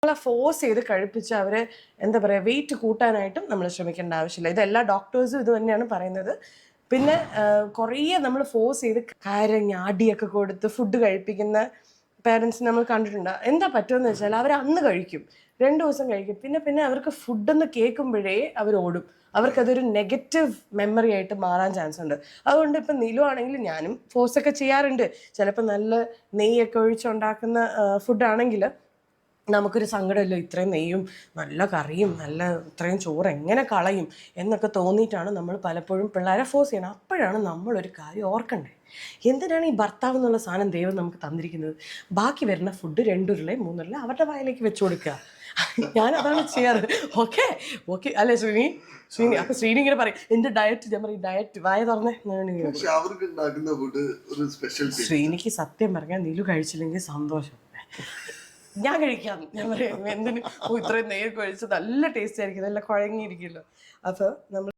നമ്മളെ ഫോഴ്സ് ചെയ്ത് കഴിപ്പിച്ച് അവരെ എന്താ പറയുക വെയിറ്റ് കൂട്ടാനായിട്ടും നമ്മൾ ശ്രമിക്കേണ്ട ആവശ്യമില്ല. ഇതെല്ലാ ഡോക്ടേഴ്സും ഇത് തന്നെയാണ് പറയുന്നത്. പിന്നെ കുറേ നമ്മൾ ഫോഴ്സ് ചെയ്ത് കരഞ്ഞ് അടിയൊക്കെ കൊടുത്ത് ഫുഡ് കഴിപ്പിക്കുന്ന പേരൻസ് നമ്മൾ കണ്ടിട്ടുണ്ട്. എന്താ പറ്റുമെന്ന് വെച്ചാൽ അവർ അന്ന് കഴിക്കും, 2 ദിവസം കഴിക്കും, പിന്നെ പിന്നെ അവർക്ക് ഫുഡെന്ന് കേൾക്കുമ്പോഴേ അവർ ഓടും. അവർക്കതൊരു നെഗറ്റീവ് മെമ്മറി ആയിട്ട് മാറാൻ ചാൻസ് ഉണ്ട്. അതുകൊണ്ട് ഇപ്പം നിലു ആണെങ്കിൽ ഞാനും ഫോഴ്സൊക്കെ ചെയ്യാറുണ്ട്. ചിലപ്പോൾ നല്ല നെയ്യൊക്കെ ഒഴിച്ചുണ്ടാക്കുന്ന ഫുഡാണെങ്കിൽ നമുക്കൊരു സങ്കടമല്ലോ, ഇത്രയും നെയ്യും നല്ല കറിയും നല്ല ഇത്രയും ചോറ് എങ്ങനെ കളയും എന്നൊക്കെ തോന്നിയിട്ടാണ് നമ്മൾ പലപ്പോഴും പിള്ളേരെ ഫോഴ്സ് ചെയ്യണം. അപ്പോഴാണ് നമ്മളൊരു കാര്യം ഓർക്കണ്ടേ, എന്തിനാണ് ഈ ഭർത്താവ് എന്നുള്ള സാധനം ദൈവം നമുക്ക് തന്നിരിക്കുന്നത്? ബാക്കി വരുന്ന ഫുഡ് 2 ഉരുളയും 3 ഉരുളയും അവരുടെ വായിലേക്ക് വെച്ചു കൊടുക്കുക. ഞാൻ അതാണ് ചെയ്യാറ്. ഓക്കെ ഓക്കെ അല്ലേ ശ്രീനി? അപ്പൊ ശ്രീനി ഇങ്ങനെ പറയും എൻ്റെ ഡയറ്റ്. ഞാൻ പറയും ഡയറ്റ് വായ തുറന്നേ. ശ്രീനിക്ക് സത്യം പറഞ്ഞാൽ നിലു കഴിച്ചില്ലെങ്കിൽ സന്തോഷം, ഞാൻ കഴിക്കാം. ഞാൻ പറയാം എന്തിന് ഇത്രയും നെയ്യൊക്കെ കഴിച്ച് നല്ല ടേസ്റ്റ് ആയിരിക്കും, നല്ല കുഴങ്ങിയിരിക്കുമല്ലോ. അപ്പോൾ നമ്മൾ